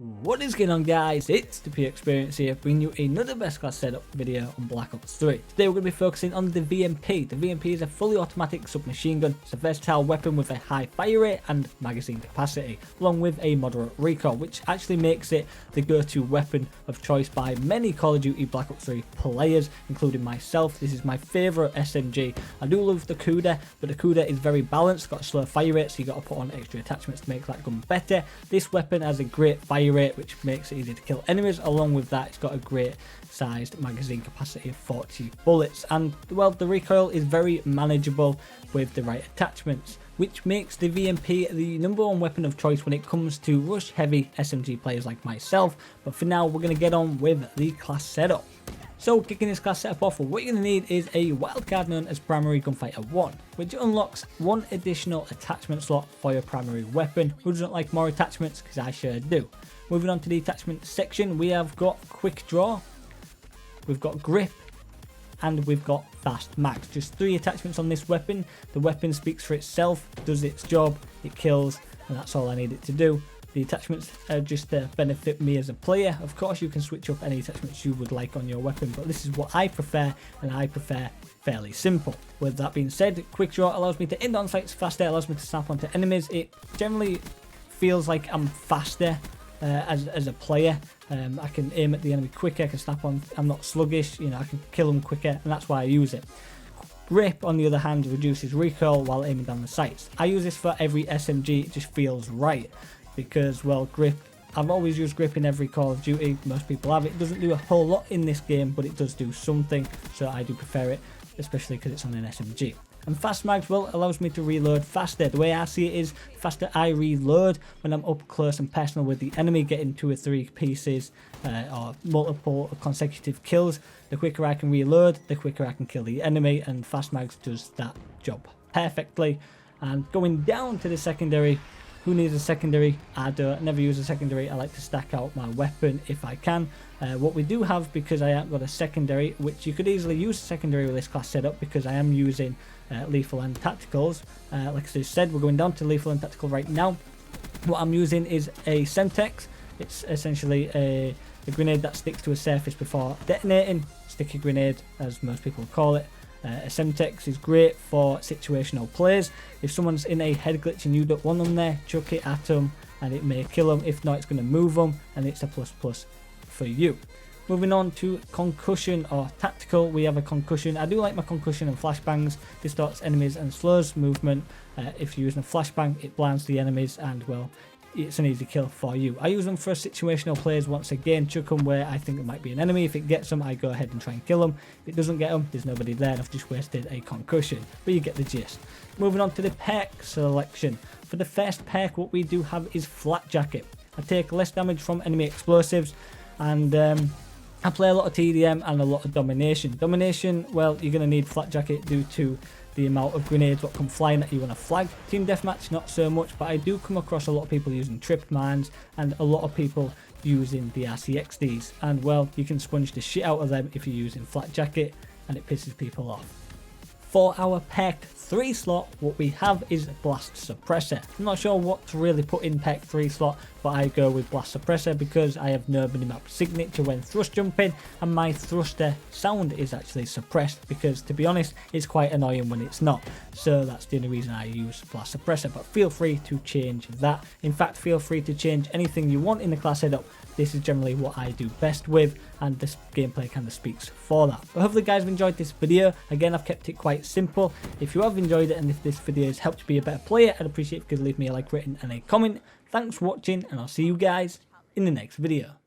What is going on, guys? It's the Pure Experience here, bringing you another best class setup video on Black Ops 3. Today we're going to be focusing on the VMP. The VMP is a fully automatic submachine gun. It's a versatile weapon with a high fire rate and magazine capacity, along with a moderate recoil, which actually makes it the go-to weapon of choice by many Call of Duty Black Ops 3 players, including myself. This is my favourite SMG. I do love the Cuda, but the Cuda is very balanced. It's got a slow fire rate, so you got to put on extra attachments to make that gun better. This weapon has a great fire rate, which makes it easy to kill enemies. Along with that, it's got a great sized magazine capacity of 40 bullets, and well, the recoil is very manageable with the right attachments, which makes the VMP the #1 weapon of choice when it comes to rush heavy SMG players like myself. But for now, we're going to get on with the class setup. So kicking this class setup off, what you're going to need is a wildcard known as Primary Gunfighter 1, which unlocks one additional attachment slot for your primary weapon. Who doesn't like more attachments? Because I sure do. Moving on to the attachment section, we have got Quick Draw, we've got Grip, and we've got Fast Mags. Just 3 attachments on this weapon. The weapon speaks for itself, does its job, it kills, and that's all I need it to do. The attachments are just to benefit me as a player. Of course, you can switch up any attachments you would like on your weapon, but this is what I prefer, and I prefer fairly simple. With that being said, Quick Draw allows me to end on sights faster, allows me to snap onto enemies. It generally feels like I'm faster as a player. I can aim at the enemy quicker, I can snap on, I'm not sluggish, you know, I can kill them quicker, and that's why I use it. Grip, on the other hand, reduces recoil while aiming down the sights. I use this for every SMG, it just feels right. Because, well, Grip, I've always used Grip in every Call of Duty, most people have it. It doesn't do a whole lot in this game, but it does do something, so I do prefer it, especially because it's on an SMG. And Fast Mags, well, allows me to reload faster. The way I see it is, faster I reload when I'm up close and personal with the enemy, getting 2 or 3 pieces or multiple consecutive kills. The quicker I can reload, the quicker I can kill the enemy, and Fast Mags does that job perfectly. And going down to the secondary, who needs a secondary? I don't. Never use a secondary. I like to stack out my weapon if I can. What we do have, because I haven't got a secondary, which you could easily use a secondary with this class setup, because I am using lethal and tacticals. Like I just said, we're going down to lethal and tactical right now. What I'm using is a Semtex. It's essentially a grenade that sticks to a surface before detonating. Sticky grenade, as most people call it. A Semtex is great for situational plays. If someone's in a head glitch and you don't want them there, chuck it at them and it may kill them. If not, it's going to move them, and it's a plus for you. Moving on to Concussion or Tactical, we have a Concussion. I do like my Concussion and flashbangs. Distorts enemies and slows movement. If you're using a flashbang, it blinds the enemies, and well, it's an easy kill for you. I use them for situational plays once again, chuck them where I think it might be an enemy. If it gets them, I go ahead and try and kill them. If it doesn't get them, there's nobody there and I've just wasted a concussion, but you get the gist. Moving on to the perk selection. For the first perk, what we do have is Flat Jacket. I take less damage from enemy explosives, and I play a lot of TDM and a lot of Domination. Domination, well, you're going to need Flat Jacket due to the amount of grenades what come flying at you on a flag. Team Deathmatch, not so much, but I do come across a lot of people using trip mines and a lot of people using the RCXDs. And well, you can sponge the shit out of them if you're using Flat Jacket, and it pisses people off. For our perk 3 slot, what we have is Blast Suppressor. I'm not sure what to really put in perk 3 slot, but I go with Blast Suppressor because I have no minimap signature when thrust jumping, and my thruster sound is actually suppressed because, to be honest, it's quite annoying when it's not. So that's the only reason I use Blast Suppressor, but feel free to change that. In fact, feel free to change anything you want in the class setup. This is generally what I do best with, and this gameplay kind of speaks for that. But hopefully guys have enjoyed this video. Again, I've kept it quite simple. If you have enjoyed it and if this video has helped you be a better player, I'd appreciate if you could leave me a like, rating and a comment. Thanks for watching, and I'll see you guys in the next video.